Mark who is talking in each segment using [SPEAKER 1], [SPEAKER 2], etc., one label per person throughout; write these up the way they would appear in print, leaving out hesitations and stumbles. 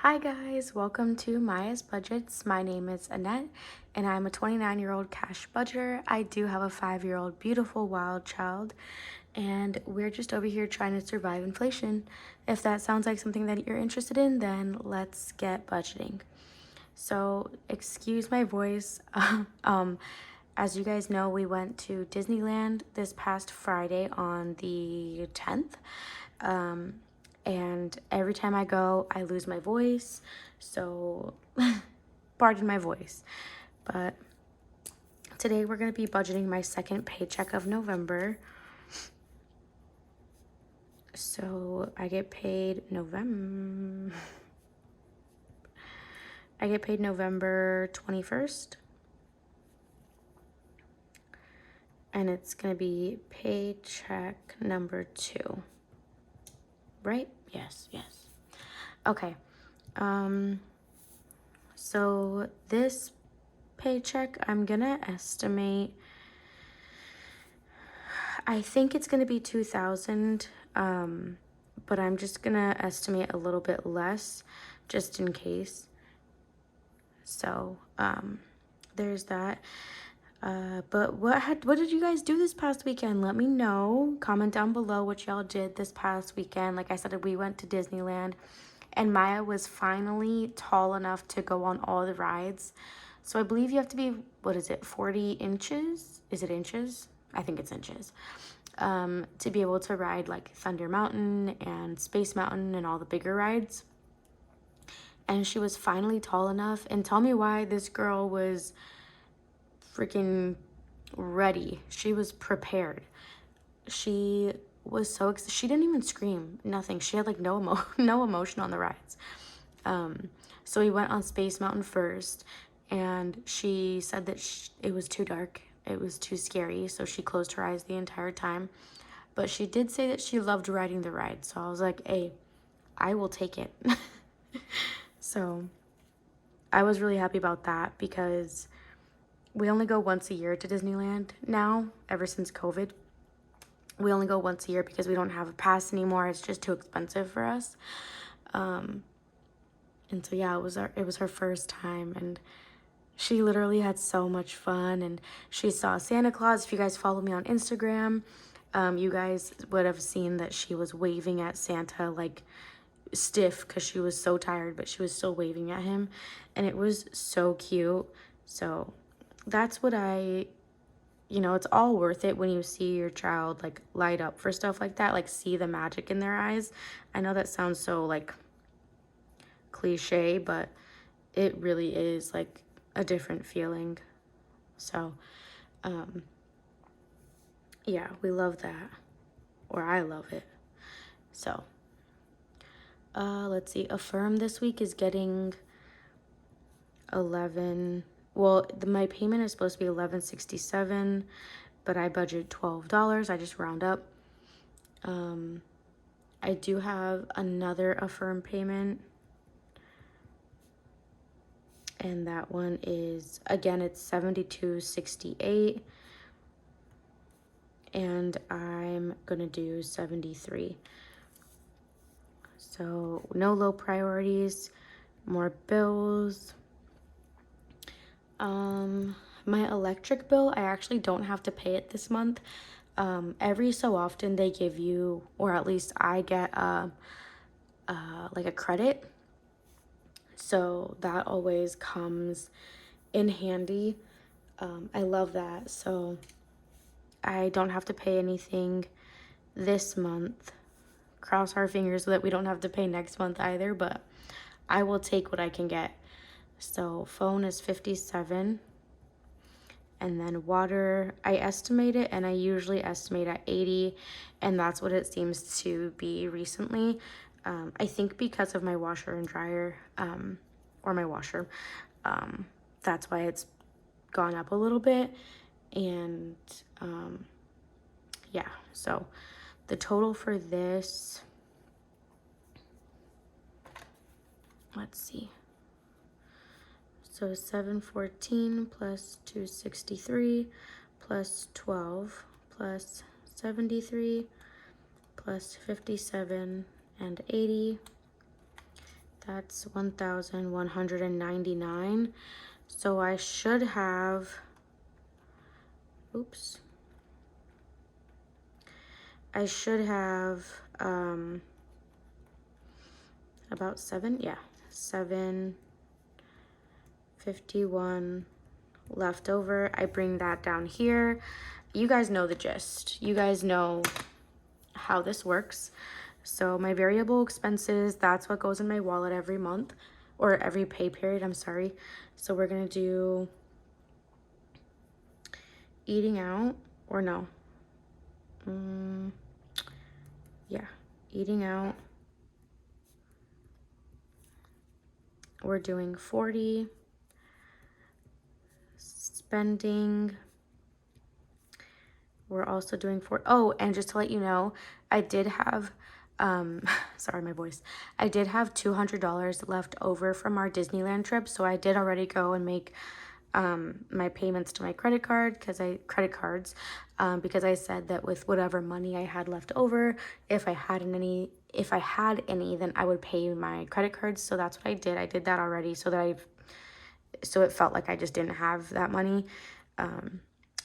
[SPEAKER 1] Hi guys, welcome to Maya's Budgets. My name is Annette and I'm a 29-year-old cash budgeter. I do have a 5-year-old beautiful wild child and we're just over here trying to survive inflation. If that sounds like something that you're interested in, then let's get budgeting. So, excuse my voice. As you guys know, we went to Disneyland this past Friday on the 10th. And every time I go, I lose my voice. So, pardon my voice. But today we're going to be budgeting my second paycheck of November. So, I get paid November 21st. And it's going to be paycheck number 2. Right? Yes. Okay. So this paycheck, I'm gonna estimate, I think it's gonna be 2,000, but I'm just gonna estimate a little bit less just in case. So, there's that. But what did you guys do this past weekend? Let me know. Comment down below what y'all did this past weekend. Like I said, we went to Disneyland and Maya was finally tall enough to go on all the rides. So I believe you have to be, 40 inches? Is it inches? I think it's inches. To be able to ride like Thunder Mountain and Space Mountain and all the bigger rides. And she was finally tall enough. And tell me why this girl was freaking ready. She was prepared. She was so excited. She didn't even scream, nothing. She had like no emotion on the rides. So we went on Space Mountain first, and she said that it was too dark. It was too scary, so she closed her eyes the entire time. But she did say that she loved riding the ride, so I was like, hey, I will take it. So I was really happy about that because we only go once a year to Disneyland now, ever since COVID. We only go once a year because we don't have a pass anymore. It's just too expensive for us. And so yeah, it was her first time, and she literally had so much fun. And she saw Santa Claus. If you guys follow me on Instagram, you guys would have seen that she was waving at Santa like stiff because she was so tired, but she was still waving at him, and it was so cute. So that's what it's all worth it when you see your child like light up for stuff like that, like see the magic in their eyes. I know that sounds so like cliche, but it really is like a different feeling. So yeah, we love that, or I love it. So let's see, Affirm this week is getting 11. Well, my payment is supposed to be $11.67, but I budget $12. I just round up. I do have another Affirm payment, and that one is, again, it's $72.68, and I'm gonna do 73. So no low priorities, more bills. My electric bill, I actually don't have to pay it this month. Every so often they give you, or at least I get like a credit. So that always comes in handy. I love that. So I don't have to pay anything this month. Cross our fingers so that we don't have to pay next month either, but I will take what I can get. So phone is 57. And then water, I estimate it, and I usually estimate at 80, and that's what it seems to be recently. I think because of my washer and dryer, or my washer, that's why it's gone up a little bit. And yeah, so the total for this, let's see. So 714 plus 263 plus 12 plus 73 plus 57 and 80. That's 1,199. So I should have, oops. I should have about 751 left over. I bring that down here. You guys know the gist. You guys know how this works. So my variable expenses, that's what goes in my wallet every month, or every pay period, I'm sorry. So we're gonna do eating out, or no. Yeah, eating out. We're doing 40. Spending. We're also doing oh, and just to let you know, I did have, sorry, my voice. I did have $200 left over from our Disneyland trip. So I did already go and make my payments to my credit cards, because I said that with whatever money I had left over, if I had any, then I would pay my credit cards. So that's what I did. I did that already, so it felt like I just didn't have that money.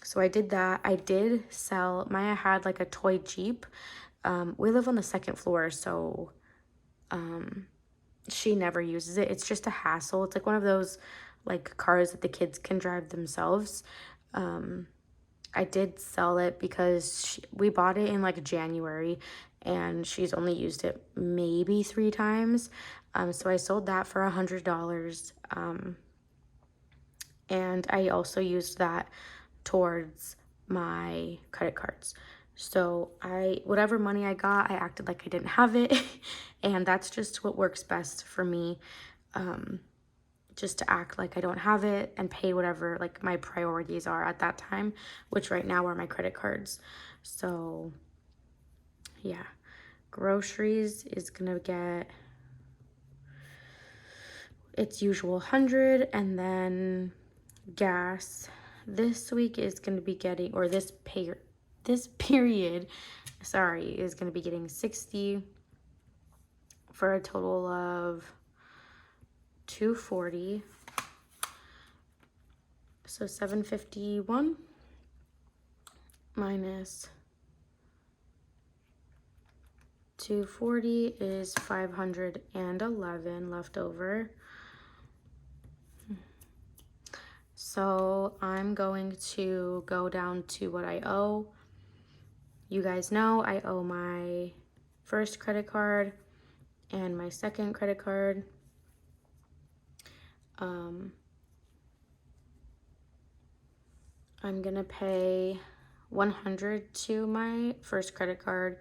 [SPEAKER 1] So I did that. I did sell, Maya had like a toy Jeep. We live on the second floor, so she never uses it. It's just a hassle. It's like one of those like cars that the kids can drive themselves. I did sell it because we bought it in like January, and she's only used it maybe 3 times. So I sold that for $100. And I also used that towards my credit cards. So whatever money I got, I acted like I didn't have it. And that's just what works best for me. Just to act like I don't have it and pay whatever like my priorities are at that time, which right now are my credit cards. So yeah, groceries is gonna get its usual 100, and then gas this week is going to be getting, or this period, sorry, is going to be getting 60 for a total of 240. So 751 minus 240 is 511 left over. So I'm going to go down to what I owe. You guys know I owe my first credit card and my second credit card. I'm gonna pay 100 to my first credit card.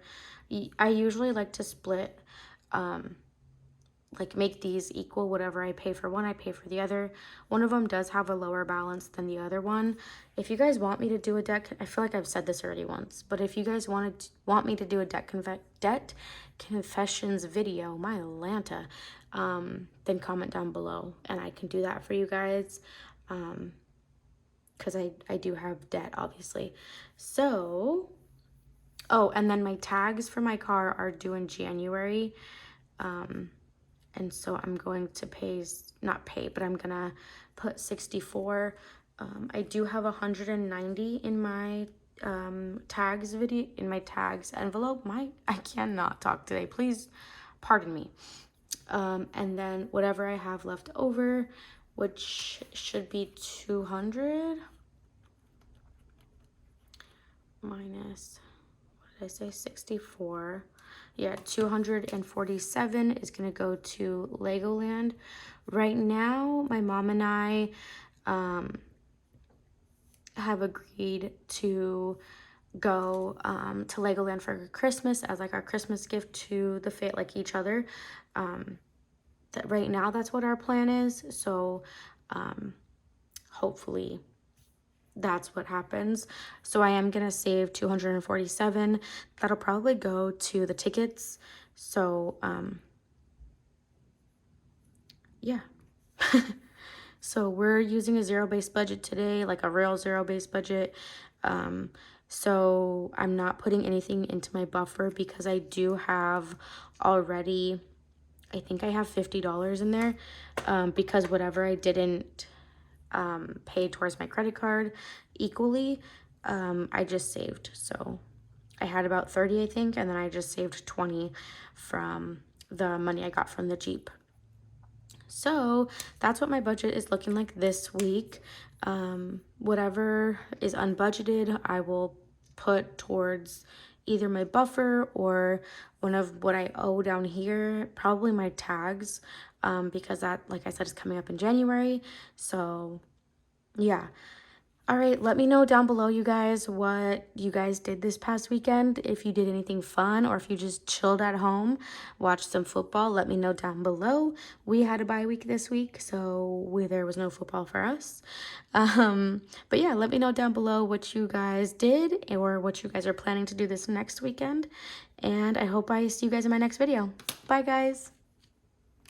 [SPEAKER 1] I usually like to split, like make these equal. Whatever I pay for one, I pay for the other. One of them does have a lower balance than the other one. If you guys want me to do a debt, I feel like I've said this already once, but if you guys want me to do a debt confessions video, my Atlanta, then comment down below and I can do that for you guys. Because I do have debt, obviously. So, oh, and then my tags for my car are due in January. And so I'm going to but I'm gonna put 64. I do have 190 in my tags envelope. I cannot talk today. Please pardon me. And then whatever I have left over, which should be 200 minus, what did I say, 64. Yeah, 247 is gonna go to Legoland. Right now, my mom and I have agreed to go to Legoland for Christmas as like our Christmas gift to each other. That right now, that's what our plan is. So hopefully that's what happens. So I am gonna save 247. That'll probably go to the tickets. So yeah. So we're using a zero-based budget today, like a real zero-based budget. So I'm not putting anything into my buffer because I do have already I think I have $50 in there, because whatever I didn't pay towards my credit card equally, I just saved. So I had about 30, I think, and then I just saved 20 from the money I got from the Jeep. So that's what my budget is looking like this week. Whatever is unbudgeted, I will put towards either my buffer or one of what I owe down here, probably my tags, because that, like I said, is coming up in January. So yeah. All right, let me know down below, you guys, what you guys did this past weekend. If you did anything fun or if you just chilled at home, watched some football, let me know down below. We had a bye week this week, so there was no football for us. But yeah, let me know down below what you guys did or what you guys are planning to do this next weekend. And I hope I see you guys in my next video. Bye, guys.